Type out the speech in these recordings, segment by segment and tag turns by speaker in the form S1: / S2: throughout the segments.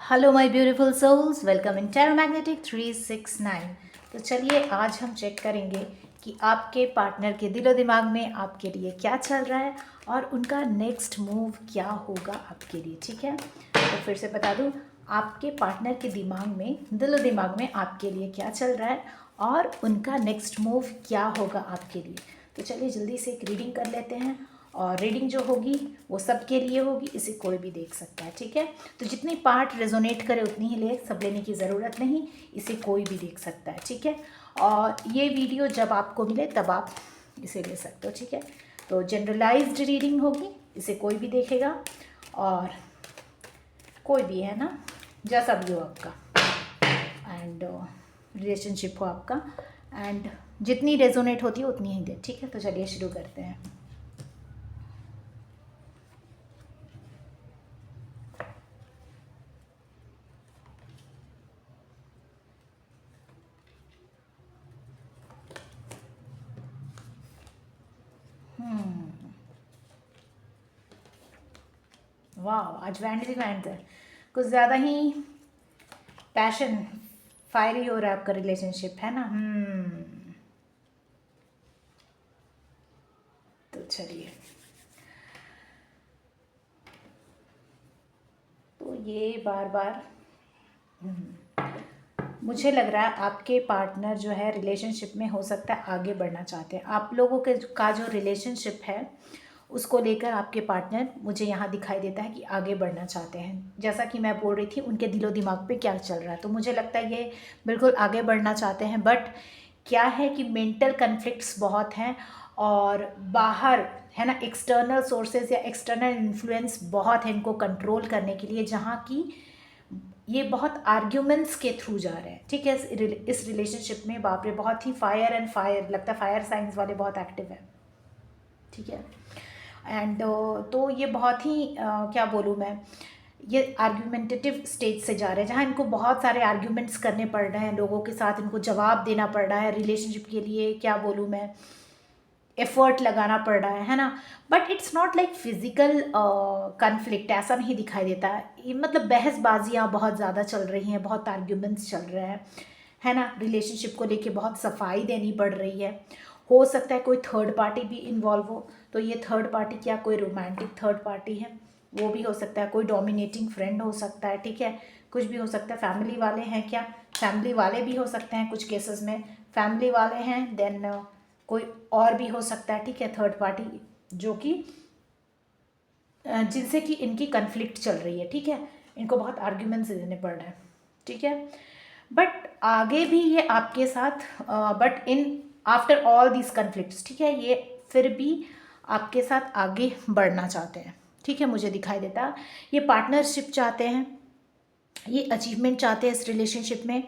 S1: Hello my beautiful souls, welcome in tarot magnetic 369। तो चलिए आज हम चेक करेंगे कि आपके पार्टनर के दिलो दिमाग में आपके लिए क्या चल रहा है और उनका नेक्स्ट मूव क्या होगा आपके लिए। ठीक है, तो फिर से बता दूं, आपके पार्टनर के दिमाग में, दिलो दिमाग में आपके लिए क्या चल रहा है और उनका नेक्स्ट मूव क्या होगा आपके लिए। तो चलिए जल्दी से एक रीडिंग कर लेते हैं। और रीडिंग जो होगी वो सबके लिए होगी, इसे कोई भी देख सकता है। ठीक है, तो जितनी पार्ट रेजोनेट करे उतनी ही ले, सब लेने की ज़रूरत नहीं, इसे कोई भी देख सकता है। ठीक है, और ये वीडियो जब आपको मिले तब आप इसे ले सकते हो। ठीक है, तो जनरलाइज्ड रीडिंग होगी, इसे कोई भी देखेगा और कोई भी, है ना, जैसा भी हो आपका एंड रिलेशनशिप हो आपका, एंड जितनी रेजोनेट होती है उतनी ही दे। ठीक है, तो चलिए शुरू करते हैं। वाह, आज बैंड भी बैंड है, कुछ ज़्यादा ही पैशन फायरी हो रहा है आपका रिलेशनशिप, है ना। तो चलिए, तो ये बार बार मुझे लग रहा है आपके पार्टनर जो है रिलेशनशिप में हो सकता है आगे बढ़ना चाहते हैं। आप लोगों के का जो रिलेशनशिप है उसको लेकर आपके पार्टनर मुझे यहाँ दिखाई देता है कि आगे बढ़ना चाहते हैं। जैसा कि मैं बोल रही थी उनके दिलो दिमाग पे क्या चल रहा है, तो मुझे लगता है ये बिल्कुल आगे बढ़ना चाहते हैं। बट क्या है कि मेंटल कन्फ्लिक्ट्स बहुत हैं और बाहर, है ना, एक्सटर्नल सोर्सेज या एक्सटर्नल इन्फ्लुएंस बहुत है इनको कंट्रोल करने के लिए, जहाँ की ये बहुत आर्ग्यूमेंट्स के थ्रू जा रहे हैं। ठीक है, इस रिलेशनशिप में बाप रे बहुत ही फायर एंड फायर, लगता है फायर साइंस वाले बहुत एक्टिव है। ठीक है, एंड तो ये बहुत ही क्या बोलूँ मैं, ये आर्ग्यूमेंटेटिव स्टेज से जा रहे हैं जहाँ इनको बहुत सारे आर्ग्यूमेंट्स करने पड़ रहे हैं, लोगों के साथ इनको जवाब देना पड़ रहा है रिलेशनशिप के लिए, क्या बोलूँ मैं, एफर्ट लगाना पड़ रहा है ना। But it's not like physical conflict, ऐसा नहीं दिखाई देता है। ये मतलब बहसबाजियाँ बहुत ज़्यादा चल रही हैं, बहुत आर्ग्यूमेंट्स चल रहे हैं, है ना। रिलेशनशिप को लेके बहुत सफाई देनी पड़ रही है। हो सकता है कोई थर्ड पार्टी भी इन्वॉल्व हो, तो ये थर्ड पार्टी क्या, कोई रोमांटिक थर्ड पार्टी है वो भी हो सकता है, कोई डोमिनेटिंग फ्रेंड हो सकता है। ठीक है, कुछ भी हो सकता है। फैमिली वाले हैं क्या, फैमिली वाले भी हो सकते हैं कुछ केसेस में, फैमिली वाले हैं, देन कोई और भी हो सकता है। ठीक है, थर्ड पार्टी जो कि जिनसे कि इनकी कन्फ्लिक्ट चल रही है। ठीक है, इनको बहुत आर्ग्यूमेंट्स देने पड़ रहे हैं। ठीक है, बट आगे भी ये आपके साथ, but in after all these conflicts, ठीक है, ये फिर भी आपके साथ आगे बढ़ना चाहते हैं। ठीक है, मुझे दिखाई देता ये पार्टनरशिप चाहते हैं, ये अचीवमेंट चाहते हैं इस रिलेशनशिप में,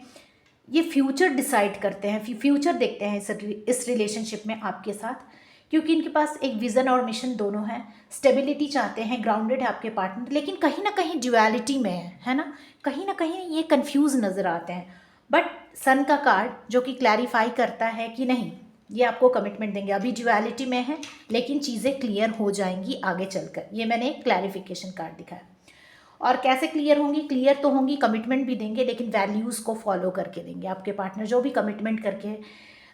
S1: ये फ्यूचर डिसाइड करते हैं, फ्यूचर देखते हैं इस रिलेशनशिप में आपके साथ, क्योंकि इनके पास एक विज़न और मिशन दोनों है। स्टेबिलिटी चाहते हैं, ग्राउंडेड है आपके पार्टनर, लेकिन कहीं ना कहीं ड्युअलिटी में है ना, कहीं ना कहीं ये कंफ्यूज नज़र आते हैं। बट सन का कार्ड जो कि क्लैरिफाई करता है कि नहीं, ये आपको कमिटमेंट देंगे, अभी ड्युअलिटी में है लेकिन चीज़ें क्लियर हो जाएंगी आगे चलकर। ये मैंने एक क्लैरिफिकेशन कार्ड दिखाया। और कैसे क्लियर होंगी, क्लियर तो होंगी, कमिटमेंट भी देंगे लेकिन वैल्यूज़ को फॉलो करके देंगे। आपके पार्टनर जो भी कमिटमेंट करके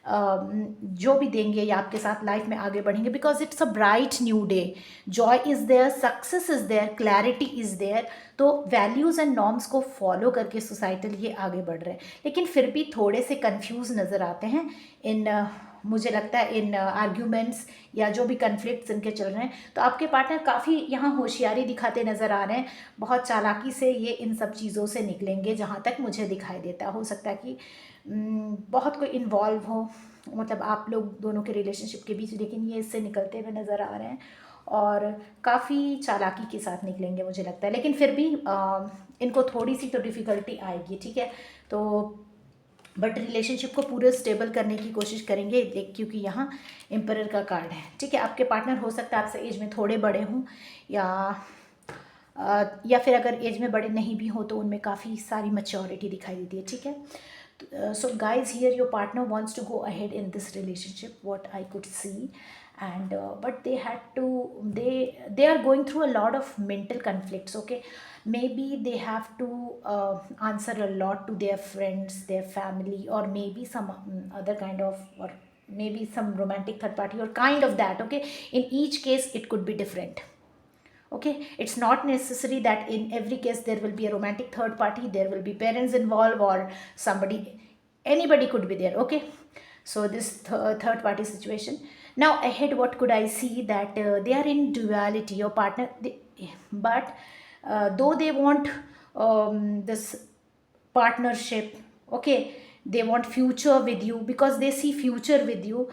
S1: जो भी देंगे या आपके साथ लाइफ में आगे बढ़ेंगे, because it's a bright new day, joy is there, success is there, clarity is there. तो वैल्यूज़ एंड नॉर्म्स को फॉलो करके सोसाइटल ये आगे बढ़ रहे हैं, लेकिन फिर भी थोड़े से कंफ्यूज नज़र आते हैं इन मुझे लगता है इन आर्ग्यूमेंट्स या जो भी कन्फ्लिक्ट्स इनके चल रहे हैं। तो आपके पार्टनर काफ़ी यहाँ होशियारी दिखाते नज़र आ रहे हैं, बहुत चालाकी से ये इन सब चीज़ों से निकलेंगे, जहाँ तक मुझे दिखाई देता। हो सकता है कि बहुत कोई इन्वॉल्व हो, मतलब आप लोग दोनों के रिलेशनशिप के बीच, लेकिन ये इससे निकलते हुए नज़र आ रहे हैं और काफ़ी चालाकी के साथ निकलेंगे मुझे लगता है। लेकिन फिर भी इनको थोड़ी सी तो डिफ़िकल्टी आएगी। ठीक है, तो बट रिलेशनशिप को पूरे स्टेबल करने की कोशिश करेंगे, क्योंकि यहाँ एम्परर का कार्ड है। ठीक है, आपके पार्टनर हो सकता है आपसे एज में थोड़े बड़े हों, या फिर अगर एज में बड़े नहीं भी हो तो उनमें काफ़ी सारी मैच्योरिटी दिखाई देती है। ठीक है, so guys here your partner wants to go ahead in this relationship, what I could see, and but they had to, they are going through a lot of mental conflicts. Okay, maybe they have to answer a lot to their friends, their family, or maybe some other kind of, or maybe some romantic third party or kind of that. Okay, in each case it could be different. Okay, it's not necessary that in every case there will be a romantic third party, there will be parents involved, or somebody, anybody could be there. Okay, so this third party situation. Now ahead, what could I see? That they are in duality, your partner, but though they want this partnership, okay, they want future with you because they see future with you.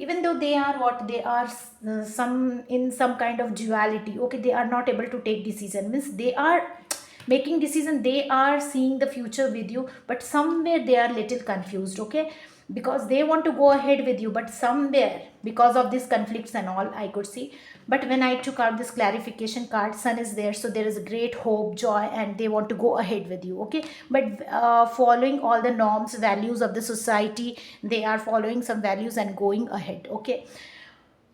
S1: Even though they are what they are, some in some kind of duality. Okay, they are not able to take decision, means they are making decision, they are seeing the future with you, but somewhere they are little confused. Okay, because they want to go ahead with you, but somewhere because of these conflicts and all I could see. But when I took out this clarification card, sun is there, so there is a great hope, joy, and they want to go ahead with you. Okay, but following all the norms, values of the society, they are following some values and going ahead. Okay,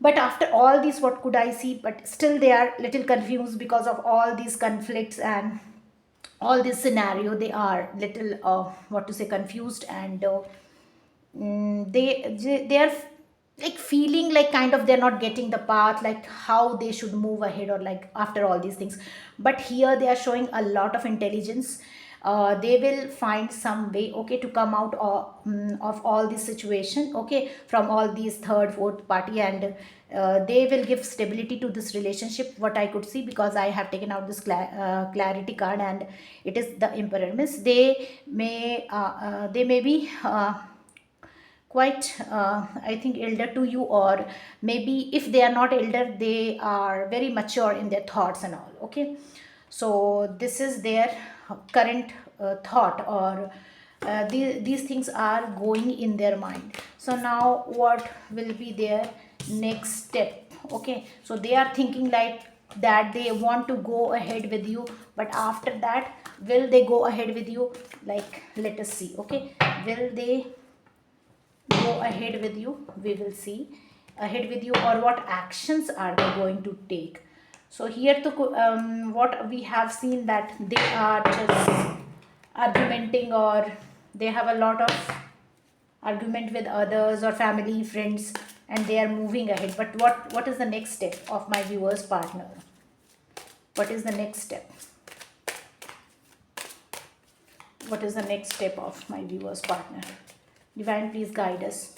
S1: but after all this, what could I see? But still they are little confused because of all these conflicts and all this scenario. They are little what to say, confused, and they are like feeling like kind of they're not getting the path, like how they should move ahead, or like after all these things. But here they are showing a lot of intelligence. They will find some way, okay, to come out of all this situation, okay, from all these third fourth party, and they will give stability to this relationship, what I could see, because I have taken out this clarity card, and it is the emperor. Means they may be quite I think elder to you, or maybe if they are not elder, they are very mature in their thoughts and all. Okay, so this is their current thought, or these things are going in their mind. So now what will be their next step? Okay, so they are thinking like that they want to go ahead with you, but after that, will they go ahead with you? Like, let us see. Okay, will they go ahead with you? We will see ahead with you, or what actions are they going to take. So here to what we have seen, that they are just argumenting, or they have a lot of argument with others or family friends, and they are moving ahead. But what is the next step of my viewer's partner? What is the next step? What is the next step of my viewer's partner? Divine, please guide us.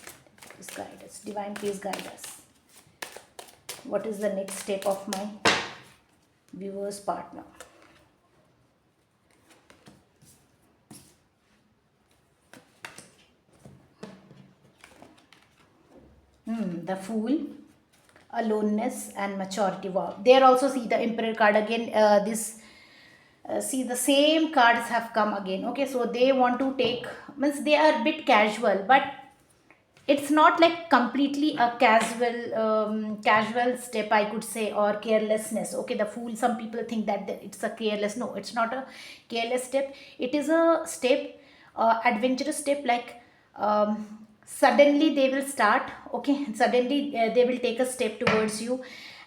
S1: Please guide us. Divine, please guide us. What is the next step of my viewer's partner? The Fool, aloneness, and maturity. Wow. There also see the Emperor card again. See, the same cards have come again. Okay, so they want to take, means they are a bit casual, but it's not like completely a casual step, I could say, or carelessness. Okay, the Fool, some people think that it's a careless. No, it's not a careless step. It is a step, adventurous step, like suddenly they will start. Okay, suddenly they will take a step towards you,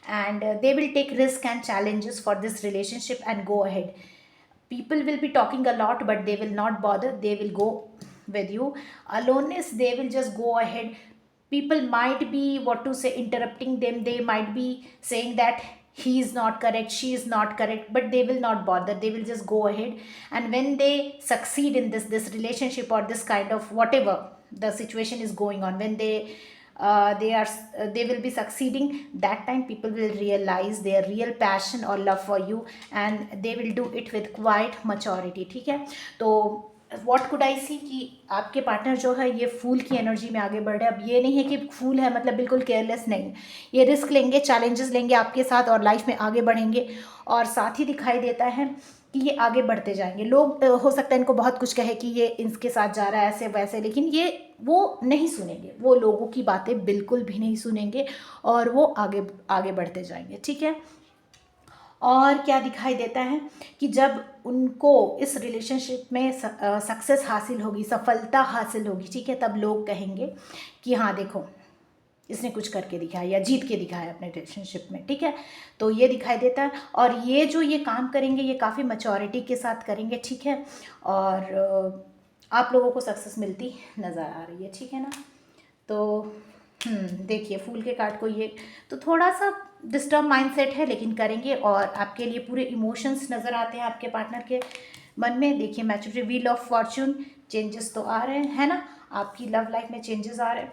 S1: and they will take risk and challenges for this relationship and go ahead. People will be talking a lot, but they will not bother, they will go with you. Aloneness, they will just go ahead. People might be, what to say, interrupting them, they might be saying that he is not correct, she is not correct, but they will not bother, they will just go ahead. And when they succeed in this relationship, or this kind of whatever the situation is going on, when they will be succeeding, that time people will realize their real passion or love for you, and they will do it with quite maturity. ठीक है, तो what could I सी कि आपके partner जो है ये फूल की energy में आगे बढ़ रहे हैं. अब ये नहीं है कि फूल है मतलब बिल्कुल केयरलेस, नहीं. ये रिस्क लेंगे, चैलेंजेस लेंगे आपके साथ, और लाइफ में आगे बढ़ेंगे. और साथ ही दिखाई देता है कि ये आगे बढ़ते जाएंगे. लोग हो सकता है इनको बहुत कुछ कहे कि ये इनके साथ जा रहा है ऐसे वैसे, लेकिन ये वो नहीं सुनेंगे, वो लोगों की बातें बिल्कुल भी नहीं सुनेंगे, और वो आगे आगे बढ़ते जाएंगे. ठीक है, और क्या दिखाई देता है कि जब उनको इस रिलेशनशिप में सक्सेस हासिल होगी, सफलता हासिल होगी, ठीक है, तब लोग कहेंगे कि हाँ देखो, इसने कुछ करके दिखाया या जीत के दिखाया अपने रिलेशनशिप में, ठीक है। तो ये दिखाई देता है, और ये जो ये काम करेंगे ये काफ़ी मैच्योरिटी के साथ करेंगे, ठीक है। और आप लोगों को सक्सेस मिलती नज़र आ रही है, ठीक है ना। तो देखिए फूल के कार्ड को ये तो थोड़ा सा डिस्टर्ब माइंडसेट है, लेकिन करेंगे, और आपके लिए पूरे इमोशंस नज़र आते हैं आपके पार्टनर के मन में। देखिए maturity, wheel of Fortune, changes तो आ रहे हैं, है ना, आपकी लव लाइफ में चेंजेस आ रहे हैं।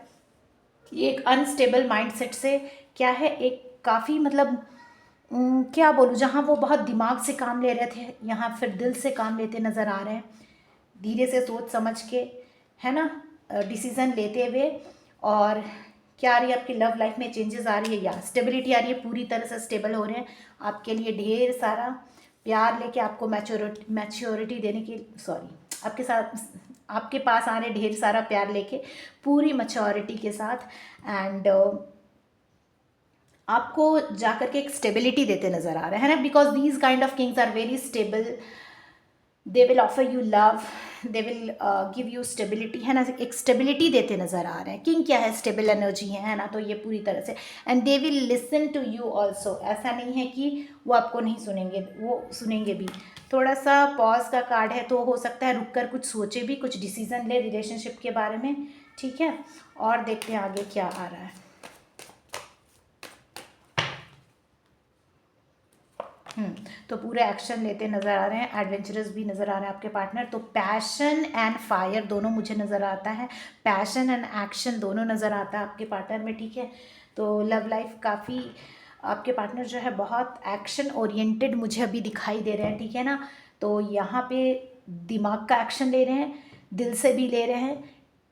S1: ये एक अनस्टेबल माइंडसेट से क्या है, एक काफ़ी मतलब क्या बोलूँ, जहाँ वो बहुत दिमाग से काम ले रहे थे, यहाँ फिर दिल से काम लेते नज़र आ रहे हैं, धीरे से सोच समझ के, है ना, डिसीज़न लेते हुए। और क्या आ रही है आपकी लव लाइफ में चेंजेस आ रही है, या स्टेबिलिटी आ रही है, पूरी तरह से स्टेबल हो रहे हैं आपके लिए, ढेर सारा प्यार लेके आपको मैच्योरिटी देने की, सॉरी, आपके साथ, आपके पास आ रहे ढेर सारा प्यार लेके पूरी मैच्योरिटी के साथ। एंड आपको जाकर के एक स्टेबिलिटी देते नज़र आ रहे हैं, है ना, because these kind of kings are very stable, they will offer you love, they will give you stability, है ना, एक स्टेबिलिटी देते नज़र आ रहे हैं। किंग क्या है, स्टेबल एनर्जी है ना, तो ये पूरी तरह से, and they will listen to you also, ऐसा नहीं है कि वो आपको नहीं सुनेंगे, वो सुनेंगे भी। थोड़ा सा पॉज का कार्ड है, तो हो सकता है रुक कर कुछ सोचे भी, कुछ डिसीजन ले रिलेशनशिप के बारे में, ठीक है। और देखते हैं आगे क्या आ रहा है। तो पूरे एक्शन लेते नज़र आ रहे हैं, एडवेंचरस भी नज़र आ रहे हैं आपके पार्टनर। तो पैशन एंड फायर दोनों मुझे नज़र आता है, पैशन एंड एक्शन दोनों नज़र आता है आपके पार्टनर में, ठीक है। तो लव लाइफ काफ़ी, आपके पार्टनर जो है बहुत एक्शन ओरिएंटेड मुझे अभी दिखाई दे रहे हैं, ठीक है ना। तो यहाँ पे दिमाग का एक्शन ले रहे हैं, दिल से भी ले रहे हैं,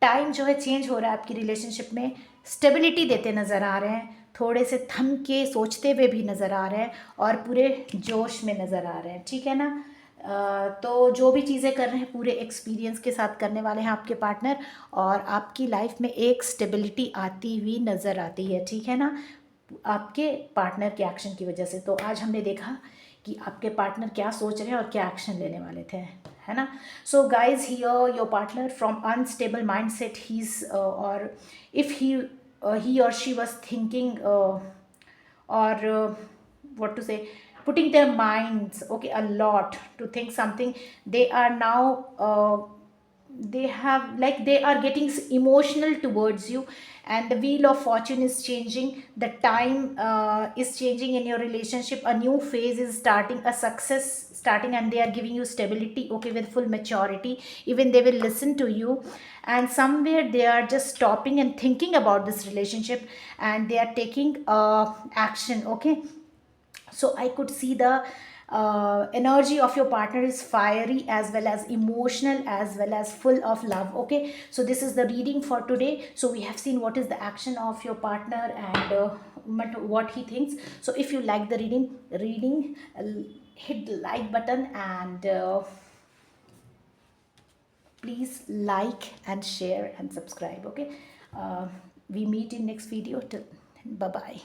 S1: टाइम जो है चेंज हो रहा है आपकी रिलेशनशिप में, स्टेबिलिटी देते नज़र आ रहे हैं, थोड़े से थम के सोचते हुए भी नज़र आ रहे हैं, और पूरे जोश में नज़र आ रहे हैं, ठीक है ना। तो जो भी चीज़ें कर रहे हैं पूरे एक्सपीरियंस के साथ करने वाले हैं आपके पार्टनर, और आपकी लाइफ में एक स्टेबिलिटी आती हुई नज़र आती है, ठीक है ना, आपके पार्टनर के एक्शन की वजह से। तो आज हमने देखा कि आपके पार्टनर क्या सोच रहे हैं और क्या एक्शन लेने वाले थे, है ना। So guys, here your partner from unstable mindset, he's और if he or she was thinking or what to say, putting their minds, okay, a lot to think something, they are now they have, like, they are getting emotional towards you, and the wheel of fortune is changing, the time is changing in your relationship, a new phase is starting, a success starting, and they are giving you stability, okay, with full maturity, even they will listen to you, and somewhere they are just stopping and thinking about this relationship, and they are taking action, okay. So I could see the energy of your partner is fiery as well as emotional as well as full of love, okay. So this is the reading for today. So we have seen what is the action of your partner, and what he thinks. So if you like the reading, hit the like button, and please like and share and subscribe, okay. We meet in next video. Till bye bye.